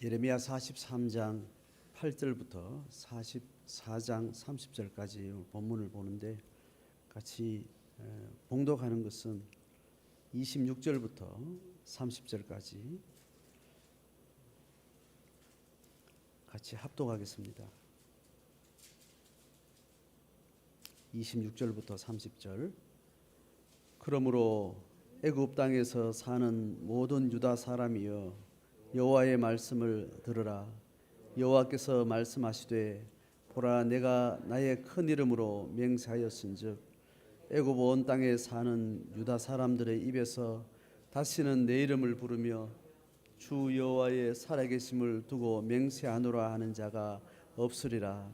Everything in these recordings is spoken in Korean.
예레미야 43장 8절부터 44장 30절까지 본문을 보는데 같이 봉독하는 것은 26절부터 30절까지 같이 합독하겠습니다. 26절부터 30절. 그러므로 애굽 땅에서 사는 모든 유다 사람이여 여호와의 말씀을 들으라. 여호와께서 말씀하시되 보라, 내가 나의 큰 이름으로 맹세하였은즉 애굽 온 땅에 사는 유다 사람들의 입에서 다시는 내 이름을 부르며 주 여호와의 살아계심을 두고 맹세하노라 하는 자가 없으리라.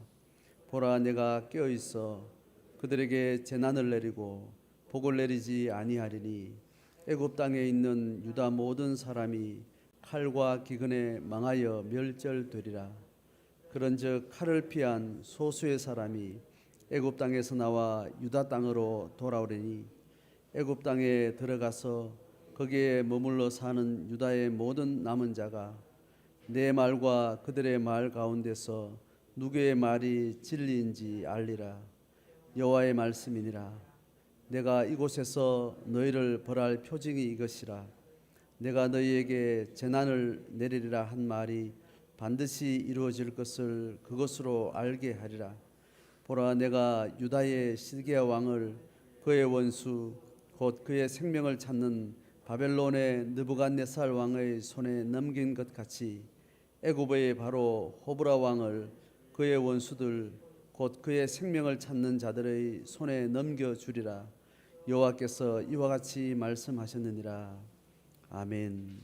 보라, 내가 깨어 있어 그들에게 재난을 내리고 복을 내리지 아니하리니 애굽 땅에 있는 유다 모든 사람이 칼과 기근에 망하여 멸절되리라. 그런즉 칼을 피한 소수의 사람이 애굽 땅에서 나와 유다 땅으로 돌아오리니 애굽 땅에 들어가서 거기에 머물러 사는 유다의 모든 남은 자가 내 말과 그들의 말 가운데서 누구의 말이 진리인지 알리라. 여호와의 말씀이니라. 내가 이곳에서 너희를 벌할 표징이 이것이라. 내가 너희에게 재난을 내리리라 한 말이 반드시 이루어질 것을 그것으로 알게 하리라. 보라, 내가 유다의 시드기야 왕을 그의 원수 곧 그의 생명을 찾는 바벨론의 느부갓네살 왕의 손에 넘긴 것 같이 애굽의 바로 호브라 왕을 그의 원수들 곧 그의 생명을 찾는 자들의 손에 넘겨주리라. 여호와께서 이와 같이 말씀하셨느니라. 아멘.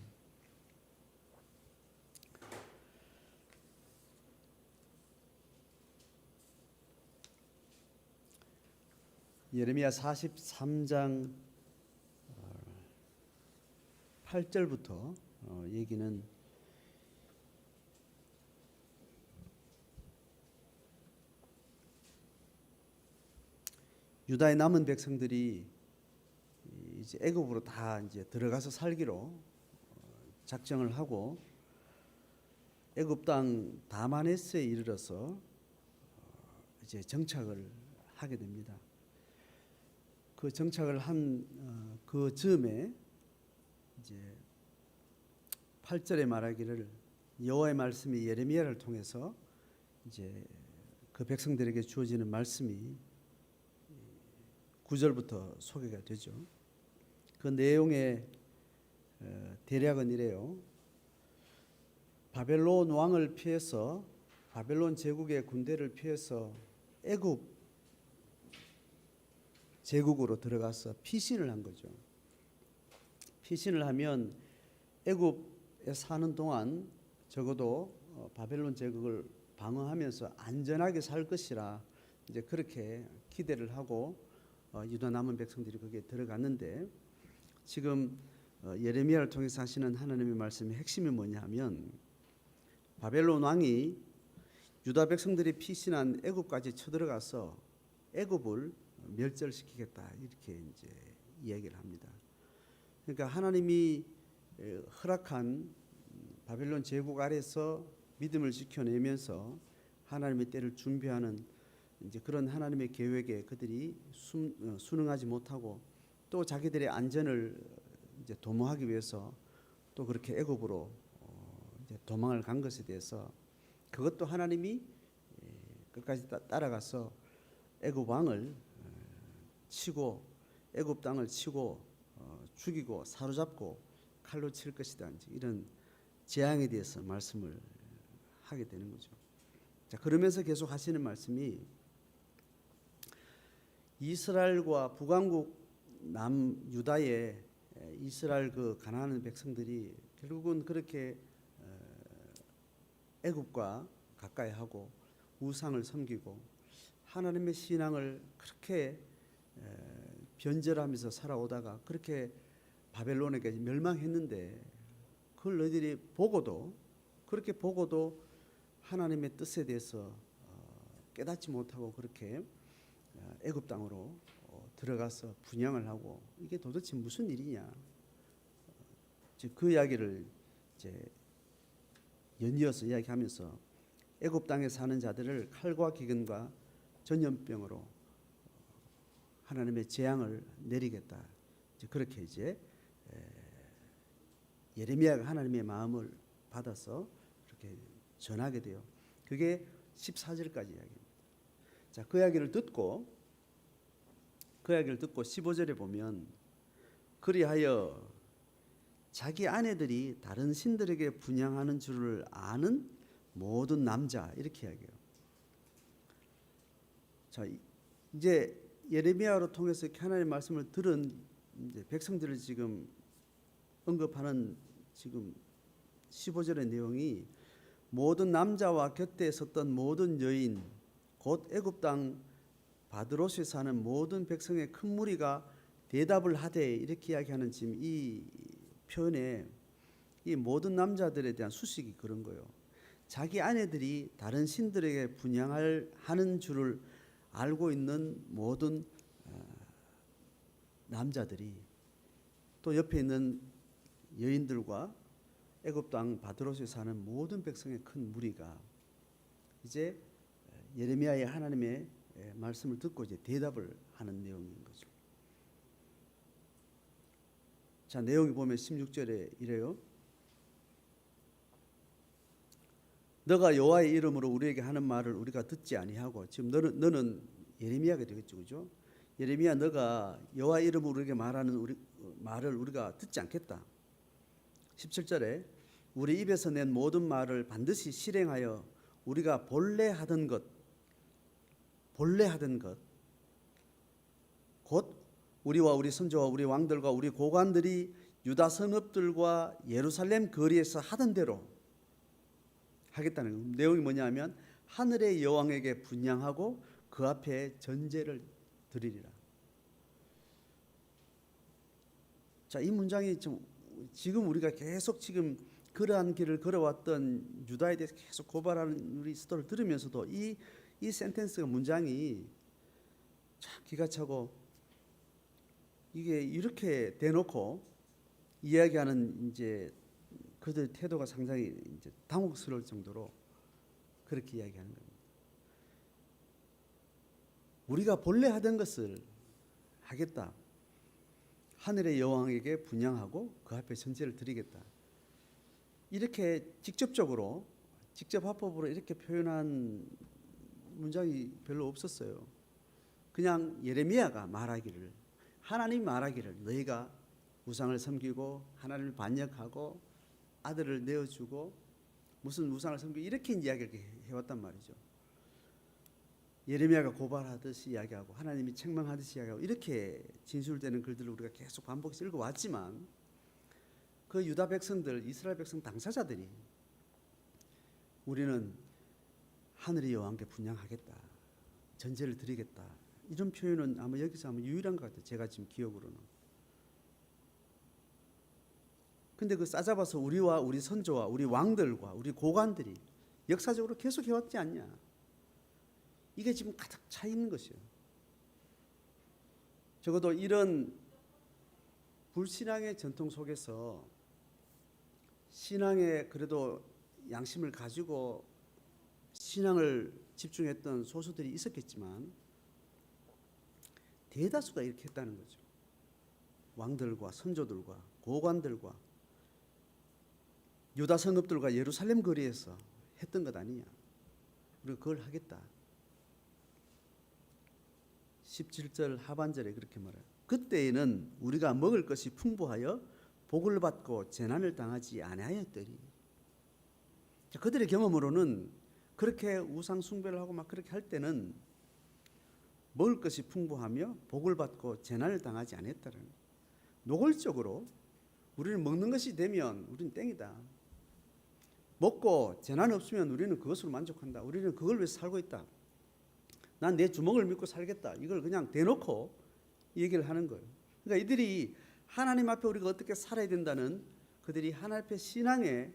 예레미야 43장 8절부터 얘기는 유다의 남은 백성들이 이제 애굽으로 다 이제 들어가서 살기로 작정을 하고 애굽 땅 다마네스에 이르러서 이제 정착을 하게 됩니다. 그 정착을 한 그 즈음에 이제 8절에 말하기를 여호와의 말씀이 예레미야를 통해서 이제 그 백성들에게 주어지는 말씀이 9절부터 소개가 되죠. 그 내용의 대략은 이래요. 바벨론 왕을 피해서 바벨론 제국의 군대를 피해서 애굽 제국으로 들어가서 피신을 한 거죠. 피신을 하면 애굽에 사는 동안 적어도 바벨론 제국을 방어하면서 안전하게 살 것이라 이제 그렇게 기대를 하고 유다 남은 백성들이 거기에 들어갔는데 지금 예레미야를 통해서 하시는 하나님의 말씀의 핵심이 뭐냐 하면 바벨론 왕이 유다 백성들이 피신한 애굽까지 쳐들어가서 애굽을 멸절시키겠다 이렇게 이제 이야기를 합니다. 그러니까 하나님이 허락한 바벨론 제국 아래서 믿음을 지켜내면서 하나님의 때를 준비하는 이제 그런 하나님의 계획에 그들이 순응하지 못하고 또 자기들의 안전을 이제 도모하기 위해서 또 그렇게 애굽으로 이제 도망을 간 것에 대해서 그것도 하나님이 끝까지 따라가서 애굽 왕을 치고 애굽 땅을 치고 죽이고 사로잡고 칼로 칠 것이다. 이런 재앙에 대해서 말씀을 하게 되는 거죠. 자, 그러면서 계속 하시는 말씀이 이스라엘과 북왕국 남유다의 이스라엘 그 가나안 백성들이 결국은 그렇게 애굽과 가까이 하고 우상을 섬기고 하나님의 신앙을 그렇게 변절하면서 살아오다가 그렇게 바벨론에게 멸망했는데 그걸 너희들이 보고도 그렇게 보고도 하나님의 뜻에 대해서 깨닫지 못하고 그렇게 애굽 땅으로 들어가서 분향을 하고 이게 도대체 무슨 일이냐. 그 이야기를 이제 연이어서 이야기하면서 애굽 땅에 사는 자들을 칼과 기근과 전염병으로 하나님의 재앙을 내리겠다. 이제 그렇게 이제 예레미야가 하나님의 마음을 받아서 그렇게 전하게 돼요. 그게 14절까지 이야기입니다. 자, 그 이야기를 듣고 15절에 보면 그리하여 자기 아내들이 다른 신들에게 분향하는 줄을 아는 모든 남자, 이렇게 이야기해요. 자, 이제 예레미야로 통해서 하나님의 말씀을 들은 이제 백성들을 지금 언급하는 지금 15절의 내용이 모든 남자와 곁에 섰던 모든 여인 곧 애굽 땅 바드로스에 사는 모든 백성의 큰 무리가 대답을 하되, 이렇게 이야기하는 지금 이 표현에 이 모든 남자들에 대한 수식이 그런 거예요. 자기 아내들이 다른 신들에게 분향하는 줄을 알고 있는 모든 남자들이, 또 옆에 있는 여인들과 애굽 땅 바드로스에 사는 모든 백성의 큰 무리가 이제 예레미야의 하나님의 말씀을 듣고 이제 대답을 하는 내용인 거죠. 자, 내용이 보면 16절에 이래요. 너가 여호와의 이름으로 우리에게 하는 말을 우리가 듣지 아니하고, 지금 너는 예레미야가 되겠죠, 그죠? 예레미야, 너가 여호와의 이름으로 우리에게 말하는 말을 우리가 듣지 않겠다. 17절에 우리 입에서 낸 모든 말을 반드시 실행하여 우리가 본래 하던 것 곧 우리와 우리 선조와 우리 왕들과 우리 고관들이 유다 성읍들과 예루살렘 거리에서 하던 대로 하겠다는 내용이 뭐냐면 하늘의 여왕에게 분향하고 그 앞에 전제를 드리리라. 자, 이 문장이 지금 우리가 계속 지금 그러한 길을 걸어왔던 유다에 대해서 계속 고발하는 우리 스토리를 들으면서도 이 센텐스가, 문장이 참 기가 차고, 이게 이렇게 대놓고 이야기하는 이제 그들의 태도가 상당히 이제 당혹스러울 정도로 그렇게 이야기하는 겁니다. 우리가 본래 하던 것을 하겠다. 하늘의 여왕에게 분향하고 그 앞에 전제를 드리겠다. 이렇게 직접적으로, 직접 화법으로 이렇게 표현한 문장이 별로 없었어요. 그냥 예레미야가 말하기를, 하나님이 말하기를, 너희가 우상을 섬기고 하나님을 반역하고 아들을 내어주고 무슨 우상을 섬기고, 이렇게 이야기를 해왔단 말이죠. 예레미야가 고발하듯이 이야기하고 하나님이 책망하듯이 이야기하고, 이렇게 진술되는 글들을 우리가 계속 반복해서 읽어왔지만 그 유다 백성들, 이스라엘 백성 당사자들이 우리는 하늘의 여왕께 분향하겠다, 전제를 드리겠다, 이런 표현은 아마 여기서 아마 유일한 것 같아요. 제가 지금 기억으로는. 근데 그 싸잡아서 우리와 우리 선조와 우리 왕들과 우리 고관들이 역사적으로 계속 해왔지 않냐. 이게 지금 가득 차 있는 것이에요. 적어도 이런 불신앙의 전통 속에서 신앙에 그래도 양심을 가지고 신앙을 집중했던 소수들이 있었겠지만 대다수가 이렇게 했다는 거죠. 왕들과 선조들과 고관들과 유다 성읍들과 예루살렘 거리에서 했던 것 아니냐. 우리가 그걸 하겠다. 17절 하반절에 그렇게 말해요. 그때에는 우리가 먹을 것이 풍부하여 복을 받고 재난을 당하지 아니하였더니. 그들의 경험으로는 그렇게 우상 숭배를 하고 막 그렇게 할 때는 먹을 것이 풍부하며 복을 받고 재난을 당하지 않았다는. 노골적으로 우리는 먹는 것이 되면 우리는 땡이다. 먹고 재난 없으면 우리는 그것으로 만족한다. 우리는 그걸 위해서 살고 있다. 난 내 주먹을 믿고 살겠다. 이걸 그냥 대놓고 얘기를 하는 거예요. 그러니까 이들이 하나님 앞에 우리가 어떻게 살아야 된다는, 그들이 하나님 앞에 신앙의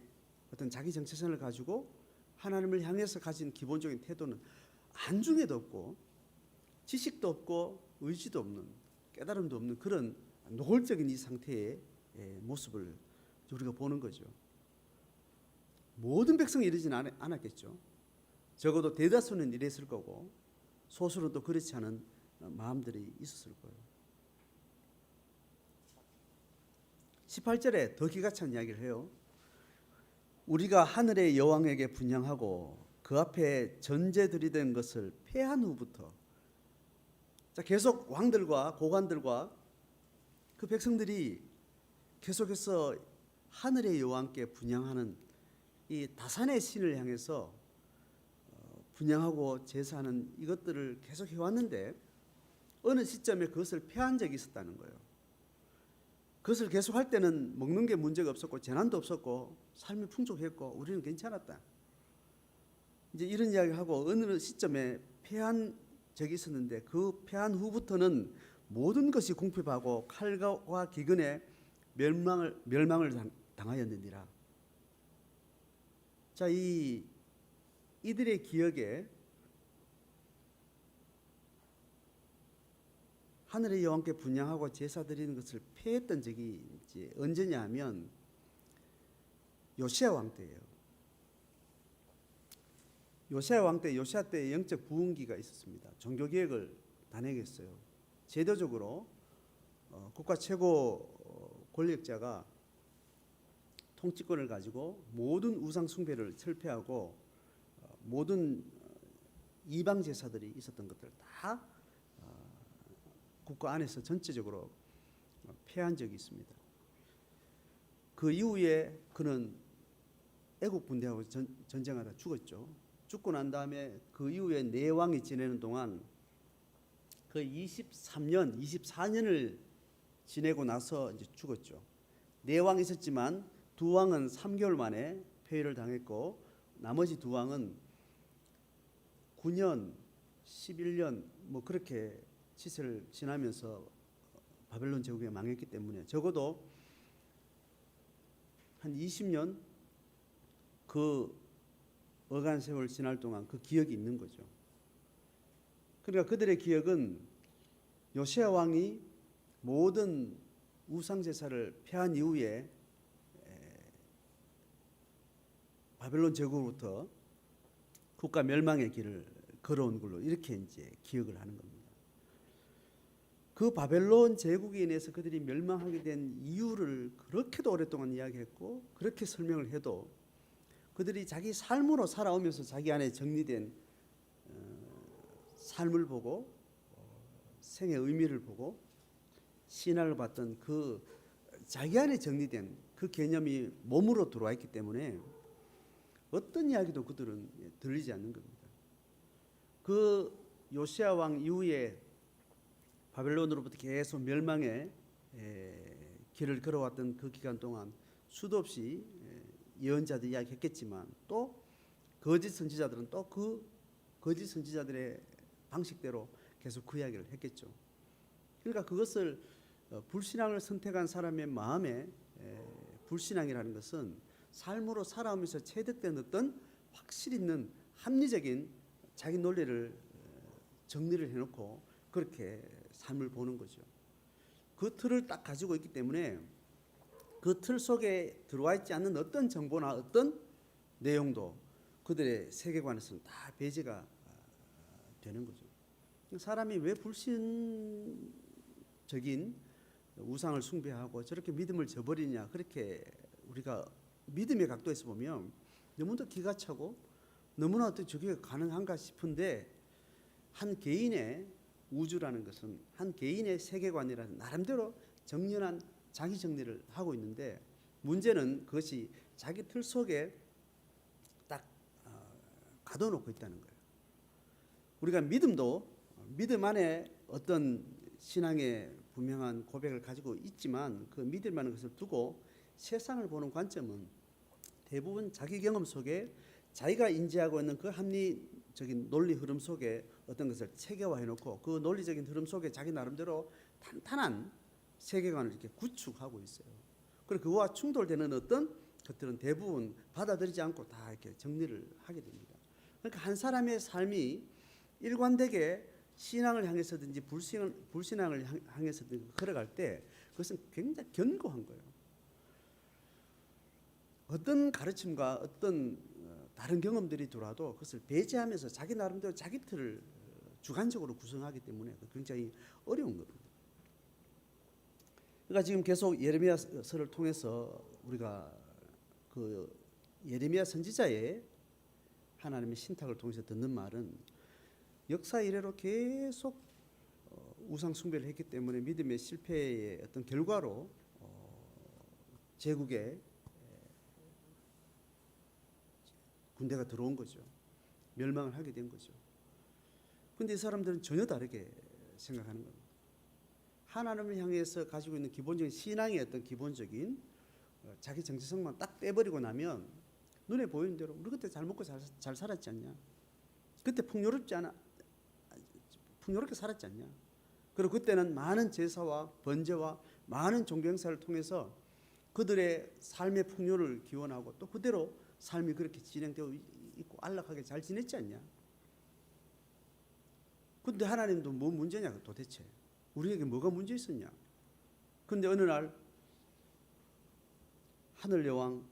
어떤 자기 정체성을 가지고 하나님을 향해서 가진 기본적인 태도는 안중에도 없고 지식도 없고 의지도 없는, 깨달음도 없는 그런 노골적인 이 상태의 모습을 우리가 보는 거죠. 모든 백성이 이러지는 않았겠죠. 적어도 대다수는 이랬을 거고 소수는 또 그렇지 않은 마음들이 있었을 거예요. 18절에 더 기가 찬 이야기를 해요. 우리가 하늘의 여왕에게 분향하고 그 앞에 전제 드리던 것을 패한 후부터, 자, 계속 왕들과 고관들과 그 백성들이 계속해서 하늘의 여왕께 분향하는 이 다산의 신을 향해서 분향하고 제사하는 이것들을 계속 해왔는데 어느 시점에 그것을 패한 적이 있었다는 거예요. 그것을 계속 할 때는 먹는 게 문제가 없었고 재난도 없었고 삶이 풍족했고 우리는 괜찮았다. 이제 이런 이야기를 하고 어느 시점에 패한 적이 있었는데 그 패한 후부터는 모든 것이 궁핍하고 칼과 기근에 멸망을 당하였느니라. 자, 이들의 기억에 하늘의 여왕께 분향하고 제사 드리는 것을 폐했던 적이 이제 언제냐 하면 요시야 왕 때예요. 요시야 왕 때, 요시야 때 영적 부흥기가 있었습니다. 종교 개혁을 단행했어요. 제도적으로 국가 최고 권력자가 통치권을 가지고 모든 우상 숭배를 철폐하고 모든 이방 제사들이 있었던 것들을 다 국가 안에서 전체적으로 폐한 적이 있습니다. 그 이후에 그는 애국 군대하고 전쟁하다 죽었죠. 죽고 난 다음에 그 이후에 네 왕이 지내는 동안 그 23년, 24년을 지내고 나서 이제 죽었죠. 네 왕이 있었지만 두 왕은 3개월 만에 폐위를 당했고 나머지 두 왕은 9년, 11년 뭐 그렇게 시세를 지나면서 바벨론 제국에 망했기 때문에 적어도 한 20년 그 어간 세월 지날 동안 그 기억이 있는 거죠. 그러니까 그들의 기억은 요시야 왕이 모든 우상 제사를 폐한 이후에 바벨론 제국으로부터 국가 멸망의 길을 걸어온 걸로 이렇게 이제 기억을 하는 겁니다. 그 바벨론 제국에 인해서 그들이 멸망하게 된 이유를 그렇게도 오랫동안 이야기했고 그렇게 설명을 해도 그들이 자기 삶으로 살아오면서 자기 안에 정리된 삶을 보고 생의 의미를 보고 신앙을 받던 그 자기 안에 정리된 그 개념이 몸으로 들어와 있기 때문에 어떤 이야기도 그들은 들리지 않는 겁니다. 그 요시야 왕 이후에 바벨론으로부터 계속 멸망의 길을 걸어왔던 그 기간 동안 수도 없이 예언자들 이야기했겠지만 또 거짓 선지자들은 또 그 거짓 선지자들의 방식대로 계속 그 이야기를 했겠죠. 그러니까 그것을 불신앙을 선택한 사람의 마음에 불신앙이라는 것은 삶으로 살아오면서 체득된 어떤 확실 있는 합리적인 자기 논리를 정리를 해놓고 그렇게 삶을 보는 거죠. 그 틀을 딱 가지고 있기 때문에 그 틀 속에 들어와 있지 않는 어떤 정보나 어떤 내용도 그들의 세계관에서는 다 배제가 되는 거죠. 사람이 왜 불신적인 우상을 숭배하고 저렇게 믿음을 저버리냐, 그렇게 우리가 믿음의 각도에서 보면 너무도 기가 차고 너무나 어떻게 저게 가능한가 싶은데 한 개인의 우주라는 것은 한 개인의 세계관이라는 나름대로 정연한 자기 정리를 하고 있는데 문제는 그것이 자기 틀 속에 딱 가둬놓고 있다는 거예요. 우리가 믿음도 믿음 안에 어떤 신앙의 분명한 고백을 가지고 있지만 그 믿을 만한 것을 두고 세상을 보는 관점은 대부분 자기 경험 속에 자기가 인지하고 있는 그 합리적인 논리 흐름 속에 어떤 것을 체계화해 놓고 그 논리적인 흐름 속에 자기 나름대로 탄탄한 세계관을 이렇게 구축하고 있어요. 그리고 그와 충돌되는 어떤 것들은 대부분 받아들이지 않고 다 이렇게 정리를 하게 됩니다. 그러니까 한 사람의 삶이 일관되게 신앙을 향해서든지 불신앙을 향해서든지 걸어갈 때 그것은 굉장히 견고한 거예요. 어떤 가르침과 어떤 다른 경험들이 들어와도 그것을 배제하면서 자기 나름대로 자기 틀을 주관적으로 구성하기 때문에 굉장히 어려운 겁니다. 그러니까 지금 계속 예레미야서를 통해서 우리가 그 예레미야 선지자의 하나님의 신탁을 통해서 듣는 말은 역사 이래로 계속 우상 숭배를 했기 때문에 믿음의 실패의 어떤 결과로 제국에 군대가 들어온 거죠. 멸망을 하게 된 거죠. 근데 이 사람들은 전혀 다르게 생각하는 겁니다. 하나님을 향해서 가지고 있는 기본적인 신앙의 어떤 기본적인 자기 정체성만 딱 빼버리고 나면 눈에 보이는 대로 우리 그때 잘 먹고 잘 살았지 않냐? 그때 풍요롭게 살았지 않냐? 그리고 그때는 많은 제사와 번제와 많은 종교 행사를 통해서 그들의 삶의 풍요를 기원하고 또 그대로 삶이 그렇게 진행되어 있고 안락하게 잘 지냈지 않냐? 근데 하나님도 뭐 문제냐 도대체? 우리에게 뭐가 문제 있었냐? 근데 어느 날 하늘 여왕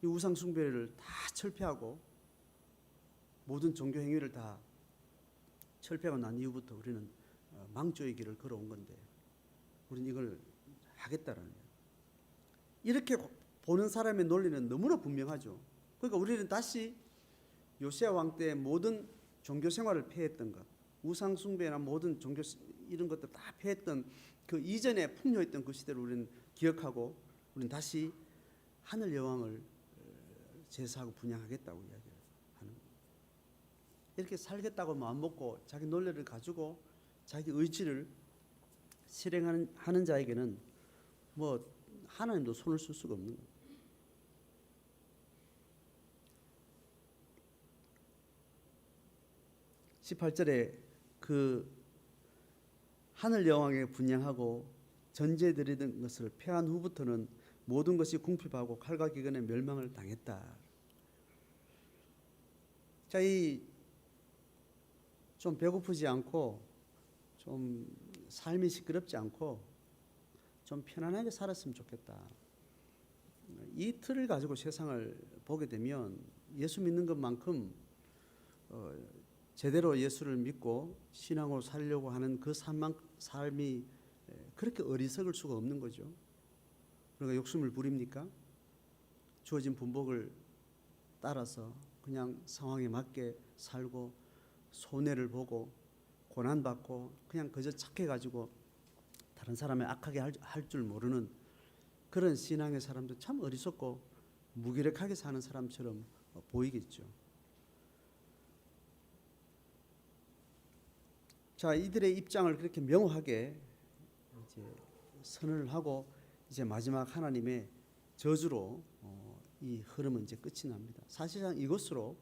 이 우상 숭배를 다 철폐하고 모든 종교 행위를 다 철폐하고 난 이후부터 우리는 망조의 길을 걸어온 건데 우리는 이걸 하겠다라는 거예요. 이렇게 보는 사람의 논리는 너무나 분명하죠. 그러니까 우리는 다시 요시야 왕 때 모든 종교 생활을 폐했던 것, 우상 숭배나 모든 종교 이런 것들 다 폐했던 그 이전에 풍요했던 그 시대를 우리는 기억하고 우리는 다시 하늘 여왕을 제사하고 분양하겠다고 이야기를 하는 거예요. 이렇게 살겠다고 마음 먹고 자기 논리를 가지고 자기 의지를 실행하는 자에게는 뭐 하나님도 손을 쓸 수가 없는 거예요. 18절에 그 하늘 여왕에게 분양하고 전제드리던 것을 폐한 후부터는 모든 것이 궁핍하고 칼과 기근에 멸망을 당했다. 자, 이 좀 배고프지 않고 좀 삶이 시끄럽지 않고 좀 편안하게 살았으면 좋겠다. 이 틀을 가지고 세상을 보게 되면 예수 믿는 것만큼 제대로 예수를 믿고 신앙으로 살려고 하는 그 삶이 그렇게 어리석을 수가 없는 거죠. 그러니까 욕심을 부립니까? 주어진 분복을 따라서 그냥 상황에 맞게 살고 손해를 보고 고난받고 그냥 그저 착해가지고 다른 사람의 악하게 할 줄 모르는 그런 신앙의 사람도 참 어리석고 무기력하게 사는 사람처럼 보이겠죠. 자, 이들의 입장을 그렇게 명확하게 이제 선언을 하고 이제 마지막 하나님의 저주로 이 흐름은 이제 끝이 납니다. 사실상 이것으로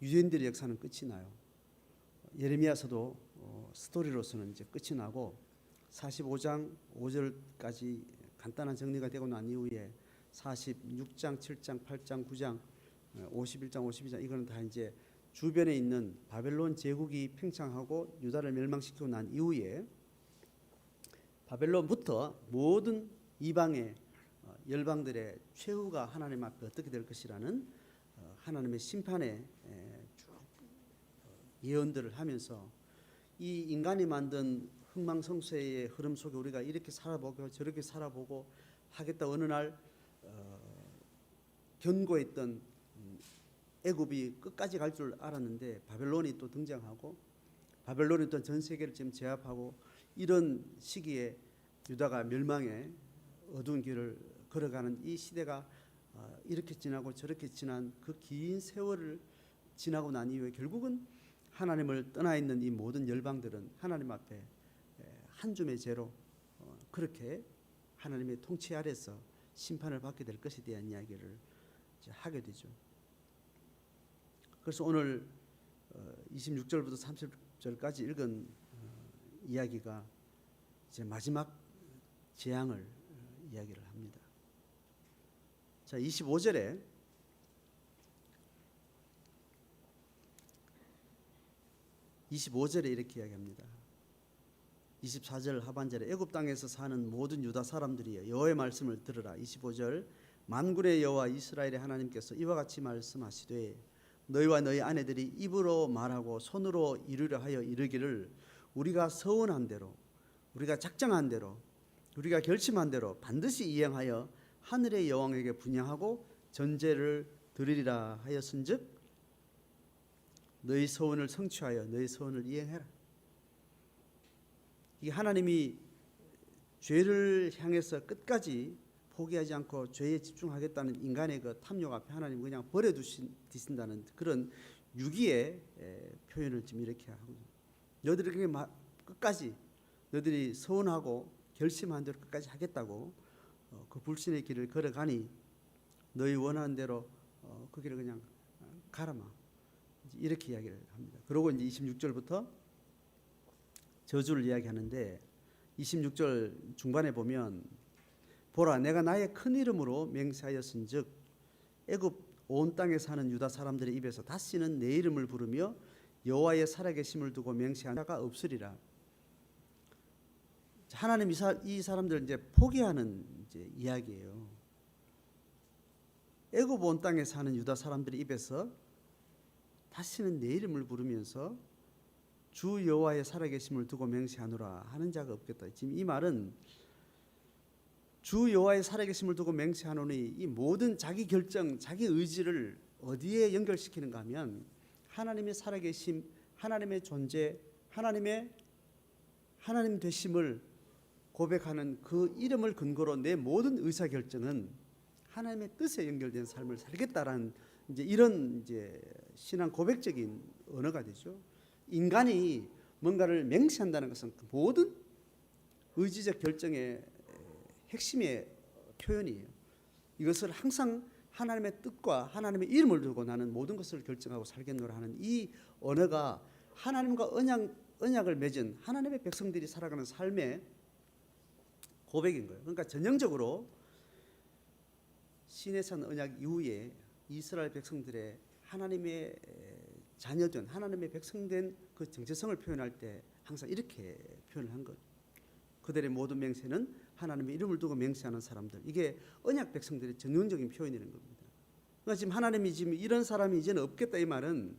유대인들의 역사는 끝이 나요. 예레미야서도 스토리로서는 이제 끝이 나고 45장 5절까지 간단한 정리가 되고 난 이후에 46장, 7장, 8장, 9장, 51장, 52장 이거는 다 이제 주변에 있는 바벨론 제국이 팽창하고 유다를 멸망시키고 난 이후에 바벨론부터 모든 이방의 열방들의 최후가 하나님 앞에 어떻게 될 것이라는 하나님의 심판의 쭉 예언들을 하면서 이 인간이 만든 흥망성쇠의 흐름 속에 우리가 이렇게 살아보고 저렇게 살아보고 하겠다 어느 날 견고했던 애굽이 끝까지 갈 줄 알았는데 바벨론이 또 등장하고 바벨론이 또 전 세계를 지금 제압하고 이런 시기에 유다가 멸망의 어두운 길을 걸어가는 이 시대가 이렇게 지나고 저렇게 지난 그 긴 세월을 지나고 난 이후에 결국은 하나님을 떠나 있는 이 모든 열방들은 하나님 앞에 한 줌의 죄로 그렇게 하나님의 통치 아래서 심판을 받게 될 것에 대한 이야기를 이제 하게 되죠. 그래서 오늘 26절부터 30절까지 읽은 이야기가 이제 마지막 재앙을 이야기를 합니다. 자, 25절에 이렇게 이야기합니다. 24절 하반절에 애굽 땅에서 사는 모든 유다 사람들이여 여호와의 말씀을 들으라. 25절 만군의 여호와 이스라엘의 하나님께서 이와 같이 말씀하시되 너희와 너희 아내들이 입으로 말하고 손으로 이루려 하여 이르기를 우리가 서원한 대로 우리가 작정한 대로 우리가 결심한 대로 반드시 이행하여 하늘의 여왕에게 분향하고 전제를 드리리라 하였은즉 너희 소원을 성취하여 너희 소원을 이행해라. 이 하나님이 죄를 향해서 끝까지 포기하지 않고 죄에 집중하겠다는 인간의 그 탐욕 앞에 하나님 그냥 버려두신다는 그런 유기의 표현을 지금 이렇게 하고 너희들에게 끝까지 너희들이 서원하고 결심한 대로 끝까지 하겠다고 그 불신의 길을 걸어가니 너희 원하는 대로 그 길을 그냥 가라마 이렇게 이야기를 합니다. 그러고 이제 26절부터 저주를 이야기하는데 26절 중반에 보면 보라 내가 나의 큰 이름으로 맹세하였은즉 애굽 온 땅에 사는 유다 사람들의 입에서 다시는 내 이름을 부르며 여호와의 살아계심을 두고 맹세한 자가 없으리라. 하나님 이 사람들 이제 포기하는 이제 이야기예요. 애굽 온 땅에 사는 유다 사람들의 입에서 다시는 내 이름을 부르면서 주 여호와의 살아계심을 두고 맹세하노라 하는 자가 없겠다. 지금 이 말은 주 여호와의 살아계심을 두고 맹세하노니 이 모든 자기 결정, 자기 의지를 어디에 연결시키는가 하면 하나님의 살아계심, 하나님의 존재, 하나님 되심을 고백하는 그 이름을 근거로 내 모든 의사 결정은 하나님의 뜻에 연결된 삶을 살겠다라는 이제 이런 이제 신앙 고백적인 언어가 되죠. 인간이 뭔가를 맹세한다는 것은 그 모든 의지적 결정의 핵심의 표현이에요. 이것을 항상 하나님의 뜻과 하나님의 이름을 두고 나는 모든 것을 결정하고 살겠노라 하는 이 언어가 하나님과 언약을 맺은 하나님의 백성들이 살아가는 삶의 고백인 거예요. 그러니까 전형적으로 시내산 언약 이후에 이스라엘 백성들의 하나님의 자녀된 하나님의 백성된 그 정체성을 표현할 때 항상 이렇게 표현을 한 것. 그들의 모든 맹세는 하나님의 이름을 두고 맹세하는 사람들. 이게 언약 백성들의 전형적인 표현이라는 겁니다. 그러니까 지금 하나님이 지금 이런 사람이 이제는 없겠다 이 말은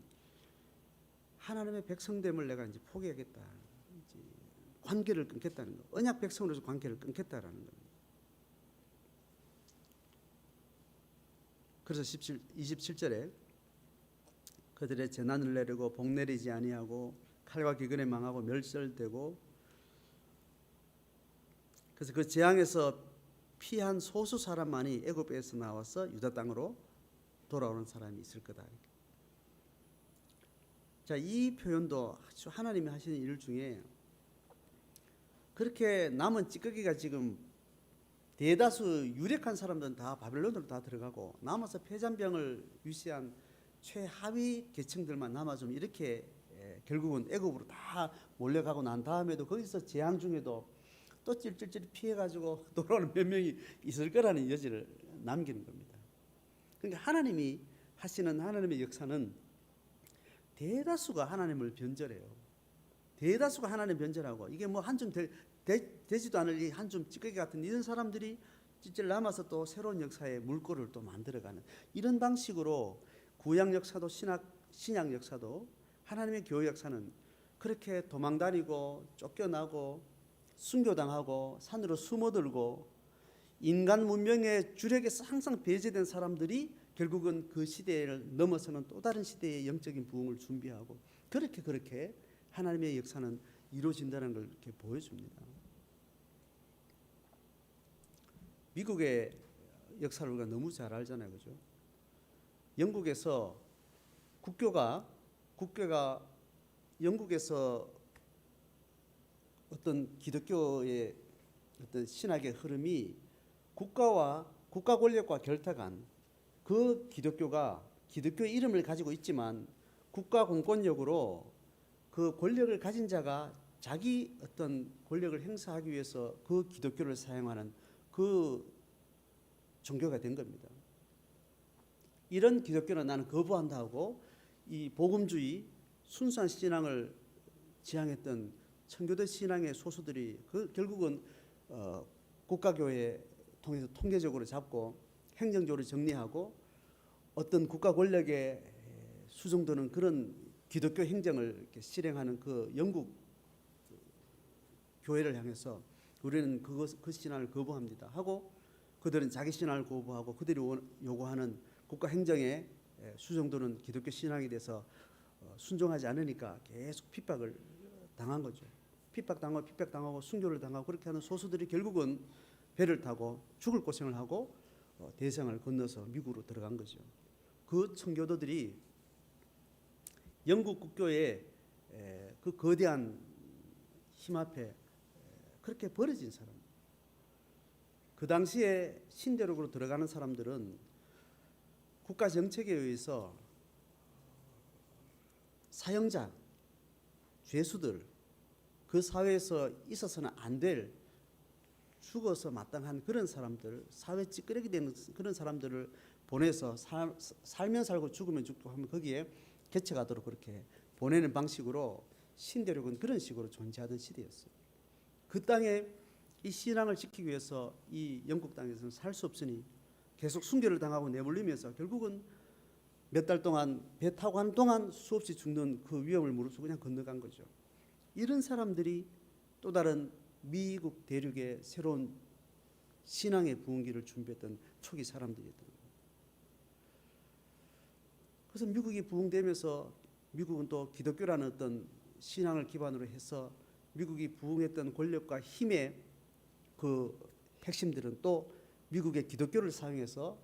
하나님의 백성됨을 내가 이제 포기하겠다. 이제 관계를 끊겠다는 거. 언약 백성으로서 관계를 끊겠다라는 겁니다. 그래서 27절에 그들의 재난을 내리고 복 내리지 아니하고 칼과 기근에 망하고 멸절되고 그래서 그 재앙에서 피한 소수 사람만이 애굽에서 나와서 유다 땅으로 돌아오는 사람이 있을 거다. 자, 이 표현도 아주 하나님이 하시는 일 중에 그렇게 남은 찌꺼기가 지금 대다수 유력한 사람들은 다 바벨론으로 다 들어가고 남아서 폐잔병을 유시한 최하위 계층들만 남아 좀 이렇게 결국은 애굽으로 다 몰려가고 난 다음에도 거기서 재앙 중에도 또 찔찔찔 피해가지고 돌아오는 몇 명이 있을 거라는 여지를 남기는 겁니다. 그러니까 하나님이 하시는 하나님의 역사는 대다수가 하나님을 변절해요. 대다수가 하나님 변절하고 이게 뭐 한 줌 되지도 않을 이 한 줌 찌꺼기 같은 이런 사람들이 찔찔 남아서 또 새로운 역사의 물꼬를 또 만들어가는 이런 방식으로 구약 역사도 신약 역사도 하나님의 교회 역사는 그렇게 도망다니고 쫓겨나고 순교당하고 산으로 숨어들고 인간 문명의 주력에서 항상 배제된 사람들이 결국은 그 시대를 넘어서는 또 다른 시대의 영적인 부흥을 준비하고 그렇게 하나님의 역사는 이루어진다는 걸 이렇게 보여줍니다. 미국의 역사를 우리가 너무 잘 알잖아요, 그죠? 영국에서 국교가 영국에서 어떤 기독교의 어떤 신학의 흐름이 국가 권력과 결탁한 그 기독교의 이름을 가지고 있지만 국가 공권력으로 그 권력을 가진 자가 자기 어떤 권력을 행사하기 위해서 그 기독교를 사용하는 그 종교가 된 겁니다. 이런 기독교는 나는 거부한다 하고 이 복음주의 순수한 신앙을 지향했던 청교도 신앙의 소수들이 결국은 국가교회 통해서 통계적으로 잡고 행정적으로 정리하고 어떤 국가 권력에 수정되는 그런 기독교 행정을 이렇게 실행하는 그 영국 교회를 향해서 우리는 그 신앙을 거부합니다 하고 그들은 자기 신앙을 거부하고 그들이 요구하는 국가 행정에 수정되는 기독교 신앙에 대해서 순종하지 않으니까 계속 핍박을 당한 거죠. 핍박당하고 순교를 당하고 그렇게 하는 소수들이 결국은 배를 타고 죽을 고생을 하고 대서양을 건너서 미국으로 들어간 거죠. 그 청교도들이 영국 국교의 그 거대한 힘 앞에 그렇게 버려진 사람. 그 당시에 신대륙으로 들어가는 사람들은 국가 정책에 의해서 사형자, 죄수들, 그 사회에서 있어서는 안 될 죽어서 마땅한 그런 사람들, 사회 찌끄레기 되는 그런 사람들을 보내서 살면 살고 죽으면 죽고 하면 거기에 개척하도록 그렇게 보내는 방식으로 신대륙은 그런 식으로 존재하던 시대였어요. 그 땅에 이 신앙을 지키기 위해서 이 영국 땅에서는 살 수 없으니 계속 순교를 당하고 내몰리면서 결국은 몇 달 동안 배 타고 하는 동안 수없이 죽는 그 위험을 무릅쓰고 그냥 건너간 거죠. 이런 사람들이 또 다른 미국 대륙의 새로운 신앙의 부흥기를 준비했던 초기 사람들이었던 거예요. 그래서 미국이 부흥되면서 미국은 또 기독교라는 어떤 신앙을 기반으로 해서 미국이 부흥했던 권력과 힘의 그 핵심들은 또 미국의 기독교를 사용해서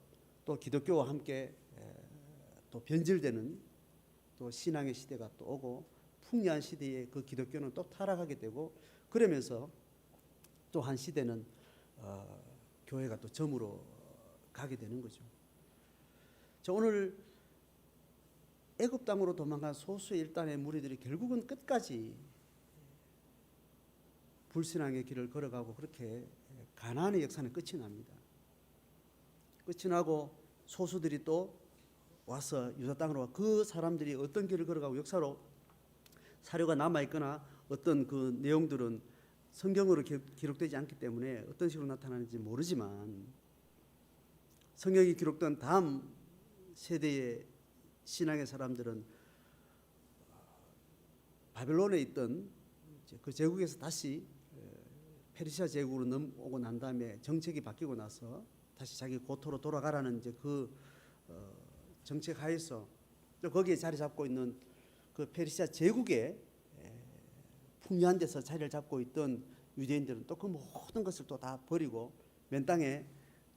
또 기독교와 함께 또 변질되는 또 신앙의 시대가 또 오고 풍요한 시대에 그 기독교는 또 타락하게 되고 그러면서 또 한 시대는 교회가 또 점으로 가게 되는 거죠. 자, 오늘 애굽 땅으로 도망간 소수의 일단의 무리들이 결국은 끝까지 불신앙의 길을 걸어가고 그렇게 가나안의 역사는 끝이 납니다. 끝이 나고 소수들이 또 와서 유다 땅으로 와. 그 사람들이 어떤 길을 걸어가고 역사로 사료가 남아있거나 어떤 그 내용들은 성경으로 기록되지 않기 때문에 어떤 식으로 나타나는지 모르지만 성경이 기록된 다음 세대의 신앙의 사람들은 바벨론에 있던 그 제국에서 다시 페르시아 제국으로 넘어오고 난 다음에 정책이 바뀌고 나서 다시 자기 고토로 돌아가라는 이제 그 정책 하에서 또 거기에 자리 잡고 있는 그 페르시아 제국에 풍요한 데서 자리를 잡고 있던 유대인들은 또 그 모든 것을 또 다 버리고 맨 땅에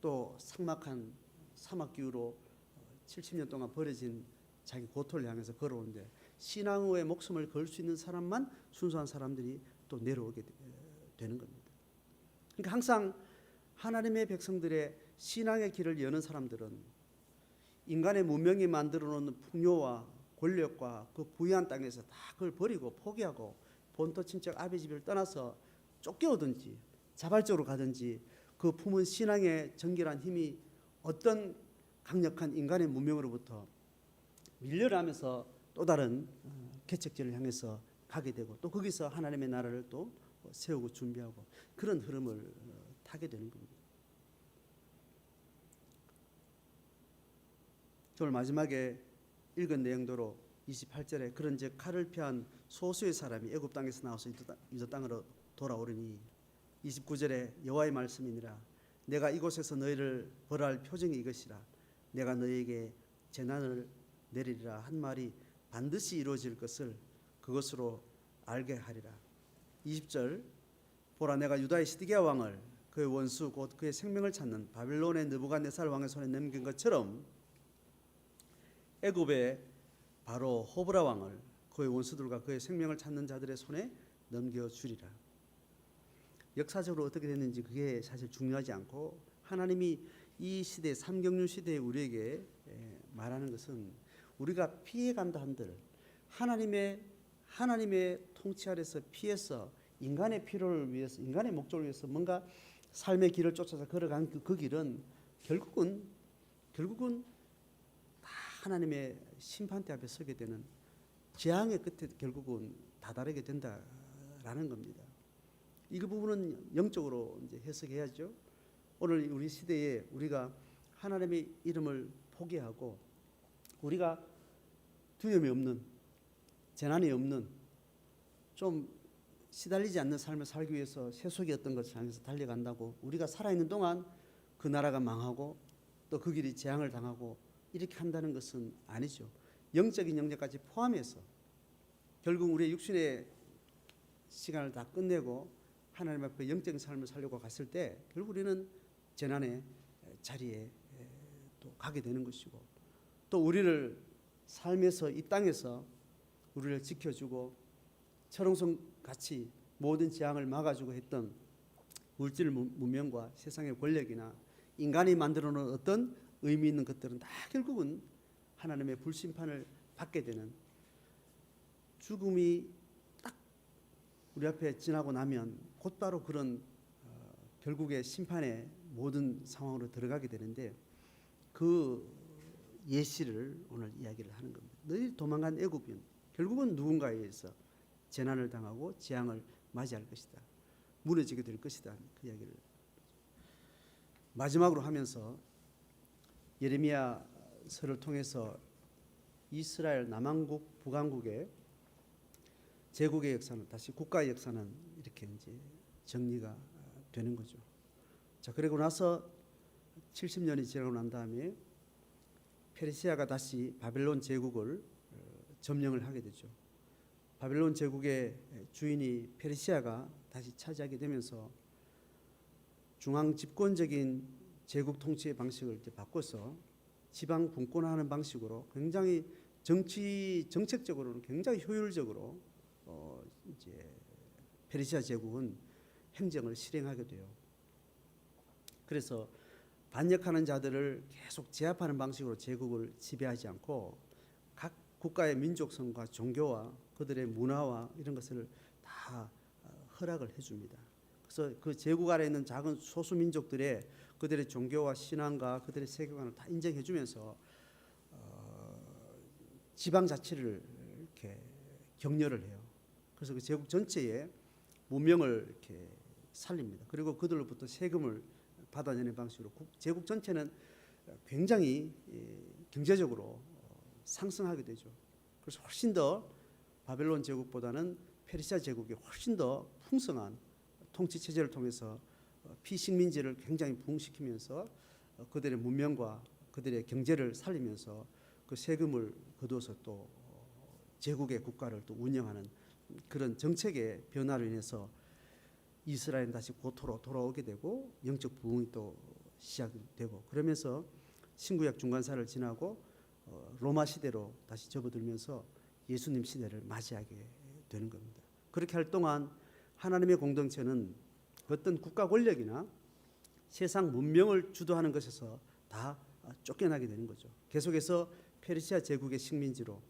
또 삭막한 사막 기후로 70년 동안 버려진 자기 고토를 향해서 걸어오는데 신앙의 목숨을 걸 수 있는 사람만 순수한 사람들이 또 내려오게 되는 겁니다. 그러니까 항상 하나님의 백성들의 신앙의 길을 여는 사람들은 인간의 문명이 만들어 놓은 풍요와 권력과 그 부유한 땅에서 다 그걸 버리고 포기하고 본토 친척 아비 집을 떠나서 쫓겨오든지 자발적으로 가든지 그 품은 신앙의 정결한 힘이 어떤 강력한 인간의 문명으로부터 밀려나면서 또 다른 개척지를 향해서 가게 되고 또 거기서 하나님의 나라를 또 세우고 준비하고 그런 흐름을 타게 되는 겁니다. 오늘 마지막에 읽은 내용대로 28절에 그런즉 칼을 피한 소수의 사람이 애굽 땅에서 나와서 유다 땅으로 돌아오리니 29절에 여호와의 말씀이니라 내가 이곳에서 너희를 벌할 표징이 이것이라 내가 너희에게 재난을 내리리라 한 말이 반드시 이루어질 것을 그것으로 알게 하리라. 20절 보라 내가 유다의 시드기야 왕을 그의 원수 곧 그의 생명을 찾는 바벨론의 느부갓네살 왕의 손에 넘긴 것처럼 애굽의 바로 호브라 왕을 그의 원수들과 그의 생명을 찾는 자들의 손에 넘겨주리라. 역사적으로 어떻게 됐는지 그게 사실 중요하지 않고 하나님이 이 시대 삼경륜 시대에 우리에게 말하는 것은 우리가 피해간다 한들 하나님의 통치 아래서 피해서 인간의 필요를 위해서 인간의 목적을 위해서 뭔가 삶의 길을 쫓아서 걸어간 그 길은 결국은 다 하나님의 심판대 앞에 서게 되는 재앙의 끝에 결국은 다다르게 된다는 라는 겁니다. 이 부분은 영적으로 이제 해석해야죠. 오늘 우리 시대에 우리가 하나님의 이름을 포기하고 우리가 두려움이 없는, 재난이 없는, 좀 시달리지 않는 삶을 살기 위해서 세속의 어떤 것을 향해서 달려간다고 우리가 살아있는 동안 그 나라가 망하고 또 그 길이 재앙을 당하고 이렇게 한다는 것은 아니죠. 영적인 영역까지 포함해서 결국 우리의 육신의 시간을 다 끝내고 하나님 앞에 영적인 삶을 살려고 갔을 때 결국 우리는 재난의 자리에 또 가게 되는 것이고, 또 우리를 삶에서 이 땅에서 우리를 지켜주고 철옹성 같이 모든 재앙을 막아주고 했던 물질 문명과 세상의 권력이나 인간이 만들어 놓은 어떤 의미 있는 것들은 다 결국은 하나님의 불심판을 받게 되는, 죽음이 딱 우리 앞에 지나고 나면 곧바로 그런 결국의 심판의 모든 상황으로 들어가게 되는데, 그 예시를 오늘 이야기를 하는 겁니다. 너희 도망간 애굽인 결국은 누군가에 의해서 재난을 당하고 재앙을 맞이할 것이다, 무너지게 될 것이다. 그 이야기를 마지막으로 하면서 예레미야서를 통해서 이스라엘 남왕국 북왕국의 제국의 역사는, 다시 국가의 역사는 이렇게 이제 정리가 되는 거죠. 자, 그리고 나서 70년이 지나고 난 다음에 페르시아가 다시 바벨론 제국을 점령을 하게 되죠. 바벨론 제국의 주인이 페르시아가 다시 차지하게 되면서 중앙 집권적인 제국 통치의 방식을 이제 바꿔서 지방 분권화하는 방식으로 굉장히 정책적으로는 굉장히 효율적으로 이제 페르시아 제국은 행정을 실행하게 돼요. 그래서 반역하는 자들을 계속 제압하는 방식으로 제국을 지배하지 않고 각 국가의 민족성과 종교와 그들의 문화와 이런 것을 다 허락을 해줍니다. 그래서 그 제국 아래에 있는 작은 소수 민족들의 그들의 종교와 신앙과 그들의 세계관을 다 인정해주면서 지방 자치를 이렇게 격려를 해요. 그래서 그 제국 전체에 문명을 이렇게 살립니다. 그리고 그들로부터 세금을 받아내는 방식으로 제국 전체는 굉장히 경제적으로 상승하게 되죠. 그래서 훨씬 더 바벨론 제국보다는 페르시아 제국이 훨씬 더 풍성한 통치 체제를 통해서 피식민지를 굉장히 부흥시키면서 그들의 문명과 그들의 경제를 살리면서 그 세금을 거두어서 또 제국의 국가를 또 운영하는 그런 정책의 변화로 인해서 이스라엘은 다시 고토로 돌아오게 되고 영적 부흥이 또 시작되고, 그러면서 신구약 중간사를 지나고 로마 시대로 다시 접어들면서 예수님 시대를 맞이하게 되는 겁니다. 그렇게 할 동안 하나님의 공동체는 어떤 국가 권력이나 세상 문명을 주도하는 것에서 다 쫓겨나게 되는 거죠. 계속해서 페르시아 제국의 식민지로,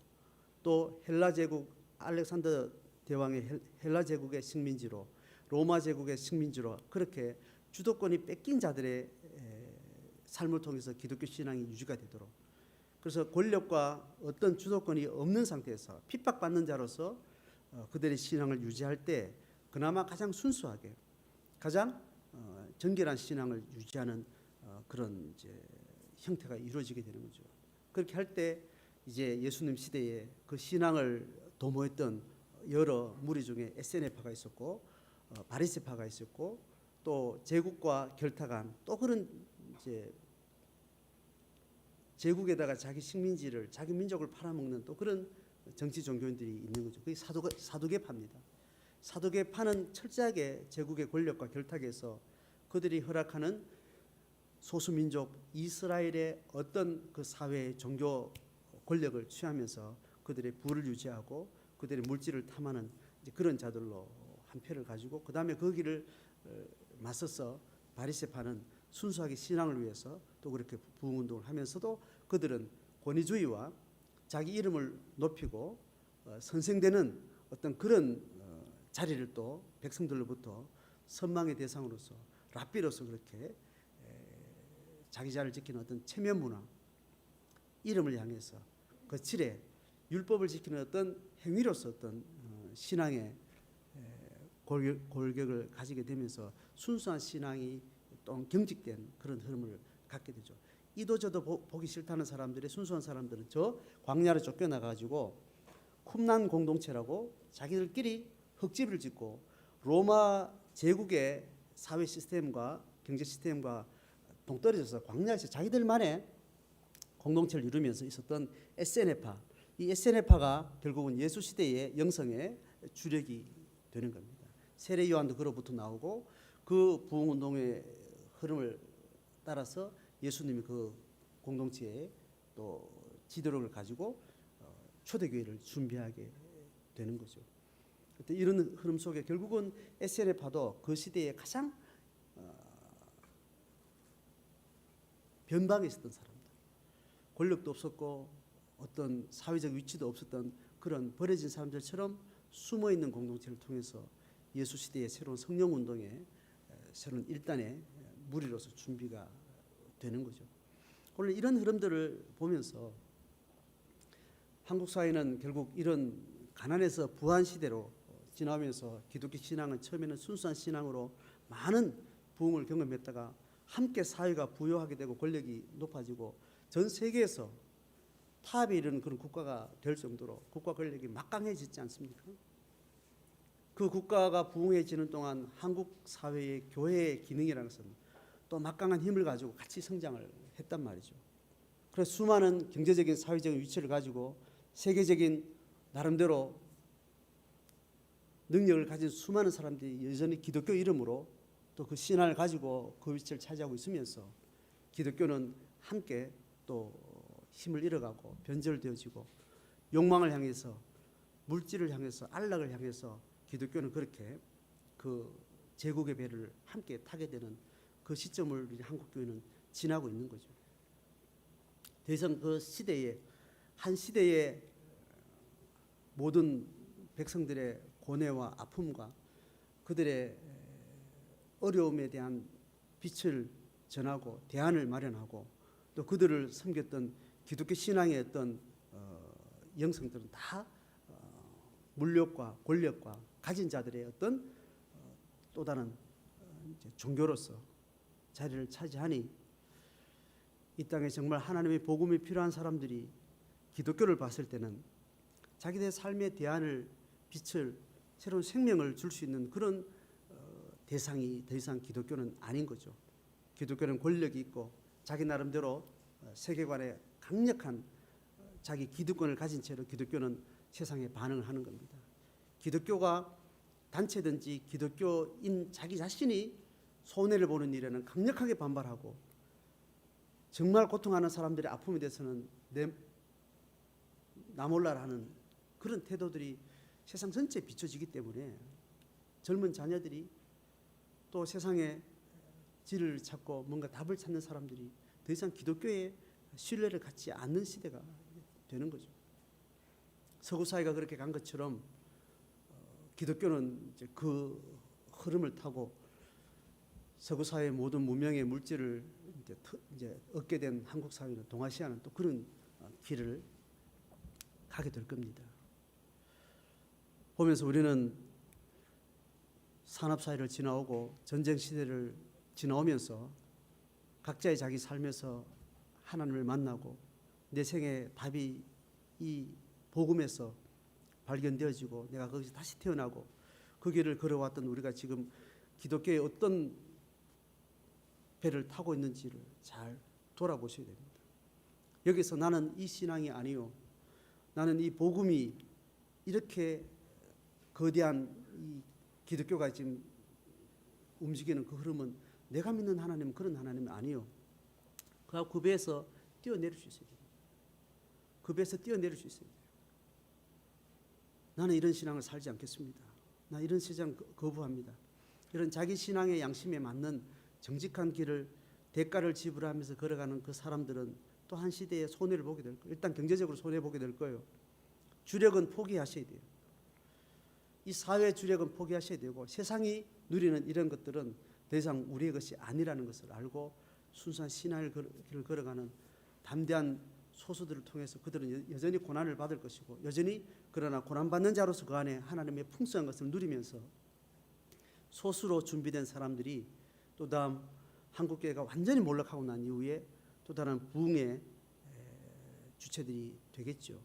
또 헬라 제국 알렉산더 대왕의 헬라 제국의 식민지로, 로마 제국의 식민지로, 그렇게 주도권이 뺏긴 자들의 삶을 통해서 기독교 신앙이 유지가 되도록, 그래서 권력과 어떤 주도권이 없는 상태에서 핍박받는 자로서 그들의 신앙을 유지할 때 그나마 가장 순수하게 가장 정결한 신앙을 유지하는 그런 이제 형태가 이루어지게 되는 거죠. 그렇게 할 때 이제 예수님 시대에 그 신앙을 도모했던 여러 무리 중에 에세네파가 있었고 바리새파가 있었고, 또 제국과 결탁한 또 그런 이제 제국에다가 자기 식민지를, 자기 민족을 팔아먹는 또 그런 정치 종교인들이 있는 거죠. 그게 사두개파입니다. 사두개파는 철저하게 제국의 권력과 결탁해서 그들이 허락하는 소수민족 이스라엘의 어떤 그 사회의 종교 권력을 취하면서 그들의 부를 유지하고 그들의 물질을 탐하는 이제 그런 자들로 한 표를 가지고, 그 다음에 거기를 맞서서 바리새파는 순수하게 신앙을 위해서 또 그렇게 부흥운동을 하면서도 그들은 권위주의와 자기 이름을 높이고 선생되는 어떤 그런 자리를 또 백성들로부터 선망의 대상으로서 랍비로서 그렇게 자기 자를 지키는 어떤 체면 문화, 이름을 향해서 거칠에 율법을 지키는 어떤 행위로서 어떤 신앙의 골격을 가지게 되면서 순수한 신앙이 또 경직된 그런 흐름을 갖게 되죠. 이도 저도 보기 싫다는 사람들의 순수한 사람들은 저 광야로 쫓겨나가지고 쿰난 공동체라고 자기들끼리 흙집을 짓고 로마 제국의 사회 시스템과 경제 시스템과 동떨어져서 광야에서 자기들만의 공동체를 이루면서 있었던 에세네파, 이 에세네파가 결국은 예수 시대의 영성의 주력이 되는 겁니다. 세례 요한도 그로부터 나오고 그 부흥 운동의 흐름을 따라서 예수님이 그 공동체에 또 지도력을 가지고 초대교회를 준비하게 되는 거죠. 이런 흐름 속에 결국은 에세네파도 그 시대에 가장 변방에 있었던 사람들, 권력도 없었고 어떤 사회적 위치도 없었던 그런 버려진 사람들처럼 숨어있는 공동체를 통해서 예수 시대의 새로운 성령 운동의 새로운 일단의 무리로서 준비가 되는 거죠. 오늘 이런 흐름들을 보면서 한국 사회는 결국 이런 가난에서 부한 시대로 지나면서 기독교 신앙은 처음에는 순수한 신앙으로 많은 부흥을 경험했다가 함께 사회가 부유하게 되고 권력이 높아지고 전 세계에서 탑에 이르는 그런 국가가 될 정도로 국가 권력이 막강해지지 않습니까? 그 국가가 부흥해지는 동안 한국 사회의 교회의 기능이라는 것은 또 막강한 힘을 가지고 같이 성장을 했단 말이죠. 그래서 수많은 경제적인 사회적인 위치를 가지고 세계적인 나름대로 능력을 가진 수많은 사람들이 여전히 기독교 이름으로 또 그 신앙을 가지고 그 위치를 차지하고 있으면서 기독교는 함께 또 힘을 잃어가고 변절되어지고 욕망을 향해서 물질을 향해서 안락을 향해서 기독교는 그렇게 그 제국의 배를 함께 타게 되는 그 시점을 한국 교회는 지나고 있는 거죠. 더 이상 그 시대에 한 시대의 모든 백성들의 고뇌와 아픔과 그들의 어려움에 대한 빛을 전하고 대안을 마련하고 또 그들을 섬겼던 기독교 신앙의 어떤 영성들은 다 물력과 권력과 가진 자들의 어떤 또 다른 종교로서 자리를 차지하니 이 땅에 정말 하나님의 복음이 필요한 사람들이 기독교를 봤을 때는 자기들의 삶의 대안을 빛을 새로운 생명을 줄 수 있는 그런 대상이 더 이상 기독교는 아닌 거죠. 기독교는 권력이 있고 자기 나름대로 세계관에 강력한 자기 기득권을 가진 채로 기독교는 세상에 반응을 하는 겁니다. 기독교가 단체든지 기독교인 자기 자신이 손해를 보는 일에는 강력하게 반발하고 정말 고통하는 사람들의 아픔에 대해서는 나 몰라라 하는 그런 태도들이 세상 전체에 비춰지기 때문에 젊은 자녀들이 또 세상에 질을 찾고 뭔가 답을 찾는 사람들이 더 이상 기독교에 신뢰를 갖지 않는 시대가 되는 거죠. 서구 사회가 그렇게 간 것처럼 기독교는 이제 그 흐름을 타고 서구 사회의 모든 문명의 물질을 이제 얻게 된 한국 사회는 동아시아는 또 그런 길을 가게 될 겁니다. 보면서 우리는 산업 사회를 지나오고 전쟁 시대를 지나오면서 각자의 자기 삶에서 하나님을 만나고 내 생의 답이 이 복음에서 발견되어지고 내가 거기서 다시 태어나고 그 길을 걸어왔던 우리가 지금 기독교의 어떤 배를 타고 있는지를 잘 돌아보셔야 됩니다. 여기서 나는 이 신앙이 아니요, 나는 이 복음이 이렇게 거대한 이 기독교가 지금 움직이는 그 흐름은 내가 믿는 하나님은 그런 하나님이 아니요, 그 배에서 뛰어내릴 수 있어야 됩니다. 그 배에서 뛰어내릴 수 있어야 돼요. 나는 이런 신앙을 살지 않겠습니다. 나 이런 신앙 거부합니다. 이런 자기 신앙의 양심에 맞는 정직한 길을 대가를 지불하면서 걸어가는 그 사람들은 또 한 시대에 손해를 보게 될 거예요. 일단 경제적으로 손해 보게 될 거예요. 주력은 포기하셔야 돼요. 이 사회 주력은 포기하셔야 되고 세상이 누리는 이런 것들은 더 이상 우리의 것이 아니라는 것을 알고 순수한 신앙의 길을 걸어가는 담대한 소수들을 통해서 그들은 여전히 고난을 받을 것이고 여전히 그러나 고난받는 자로서 그 안에 하나님의 풍성한 것을 누리면서 소수로 준비된 사람들이 또 다음 한국교회가 완전히 몰락하고 난 이후에 또 다른 부흥의 주체들이 되겠죠.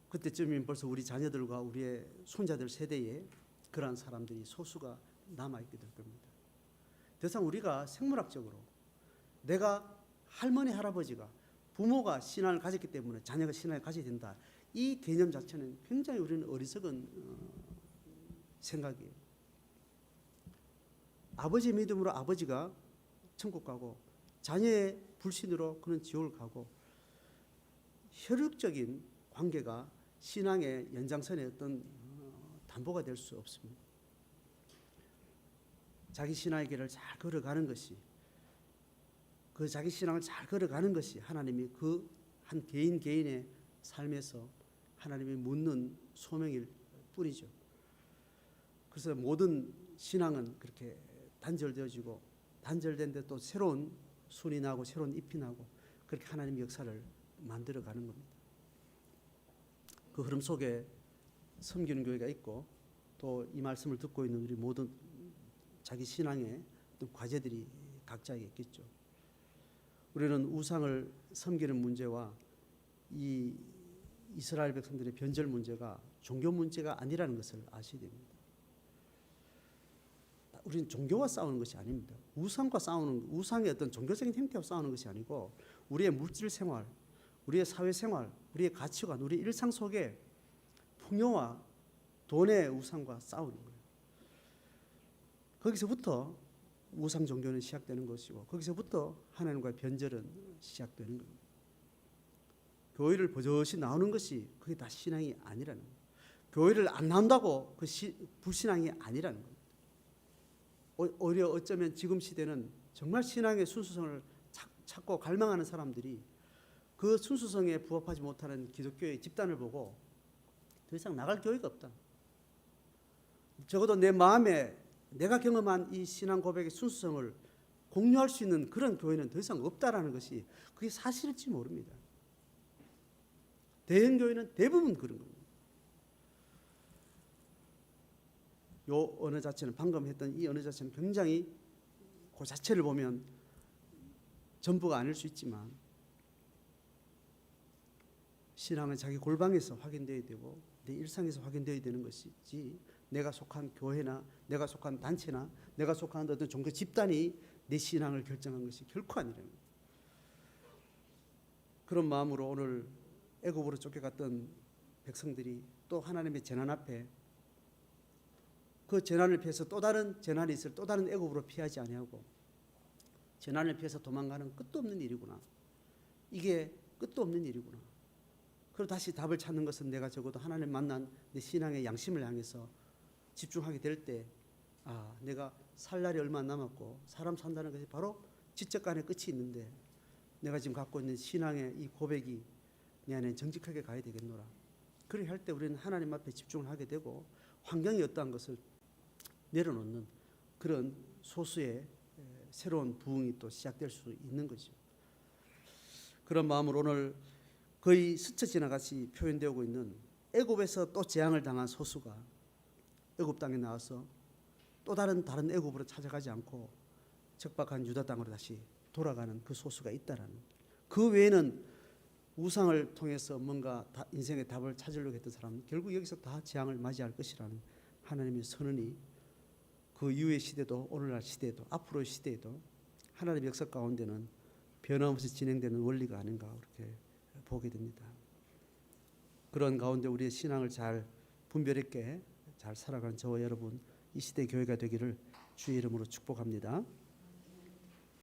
그때쯤이면 벌써 우리 자녀들과 우리의 손자들 세대에 그러한 사람들이 소수가 남아있게 될 겁니다. 더 이상 우리가 생물학적으로 내가 할머니 할아버지가 부모가 신앙을 가졌기 때문에 자녀가 신앙을 가져야 된다, 이 개념 자체는 굉장히 우리는 어리석은 생각이에요. 아버지 믿음으로 아버지가 천국 가고 자녀의 불신으로 그는 지옥을 가고, 혈육적인 관계가 신앙의 연장선의 어떤 담보가 될 수 없습니다. 자기 신앙의 길을 잘 걸어가는 것이, 그 자기 신앙을 잘 걸어가는 것이 하나님이 그 한 개인 개인의 삶에서 하나님이 묻는 소명일 뿐이죠. 그래서 모든 신앙은 그렇게 단절되어지고, 단절된데 또 새로운 순이 나고 새로운 잎이 나고, 그렇게 하나님의 역사를 만들어가는 겁니다. 그 흐름 속에 섬기는 교회가 있고, 또 이 말씀을 듣고 있는 우리 모든 자기 신앙의 어떤 과제들이 각자에게 있겠죠. 우리는 우상을 섬기는 문제와 이 이스라엘 백성들의 변절 문제가 종교 문제가 아니라는 것을 아셔야 됩니다. 우리는 종교와 싸우는 것이 아닙니다. 우상과 싸우는, 우상의 어떤 종교적인 형태와 싸우는 것이 아니고, 우리의 물질 생활, 우리의 사회 생활, 우리의 가치관, 우리 일상 속에 풍요와 돈의 우상과 싸우는 거예요. 거기서부터 우상 종교는 시작되는 것이고, 거기서부터 하나님과의 변절은 시작되는 겁니다. 교회를 버젓이 나오는 것이 그게 다 신앙이 아니라는 거예요. 교회를 안 나온다고 그 불신앙이 아니라는 겁니다. 오히려 어쩌면 지금 시대는 정말 신앙의 순수성을 찾고 갈망하는 사람들이 그 순수성에 부합하지 못하는 기독교의 집단을 보고 더 이상 나갈 교회가 없다. 적어도 내 마음에 내가 경험한 이 신앙 고백의 순수성을 공유할 수 있는 그런 교회는 더 이상 없다라는 것이, 그게 사실일지 모릅니다. 대형 교회는 대부분 그런 겁니다. 요 언어 자체는, 방금 했던 이 언어 자체는 굉장히 그 자체를 보면 전부가 아닐 수 있지만, 신앙은 자기 골방에서 확인되어야 되고 내 일상에서 확인되어야 되는 것이지, 내가 속한 교회나 내가 속한 단체나 내가 속한 어떤 종교 집단이 내 신앙을 결정한 것이 결코 아니랍니다. 그런 마음으로 오늘 애굽으로 쫓겨갔던 백성들이 또 하나님의 재난 앞에, 그 재난을 피해서 또 다른 재난이 있을 또 다른 애굽으로 피하지 아니하고 재난을 피해서 도망가는 끝도 없는 일이구나. 이게 끝도 없는 일이구나. 그리고 다시 답을 찾는 것은 내가 적어도 하나님 만난 내 신앙의 양심을 향해서 집중하게 될 때, 아, 내가 살 날이 얼마 안 남았고 사람 산다는 것이 바로 지적간의 끝이 있는데, 내가 지금 갖고 있는 신앙의 이 고백이 내 안에 정직하게 가야 되겠노라. 그렇게 할 때 우리는 하나님 앞에 집중을 하게 되고, 환경이 어떠한 것을 내려놓는 그런 소수의 새로운 부흥이 또 시작될 수 있는 거죠. 그런 마음으로 오늘 거의 스쳐 지나같이 표현되고 있는 애굽에서 또 재앙을 당한 소수가 애굽 땅에 나와서 또 다른 애굽으로 찾아가지 않고 적박한 유다 땅으로 다시 돌아가는 그 소수가 있다라는, 그 외에는 우상을 통해서 뭔가 인생의 답을 찾으려고 했던 사람은 결국 여기서 다 재앙을 맞이할 것이라는 하나님의 선언이 그 이후의 시대도, 오늘날 시대도, 앞으로의 시대에도 하나님의 역사 가운데는 변함없이 진행되는 원리가 아닌가, 그렇게 보게 됩니다. 그런 가운데 우리의 신앙을 잘 분별 있게 잘 살아가는 저와 여러분, 이 시대 교회가 되기를 주의 이름으로 축복합니다.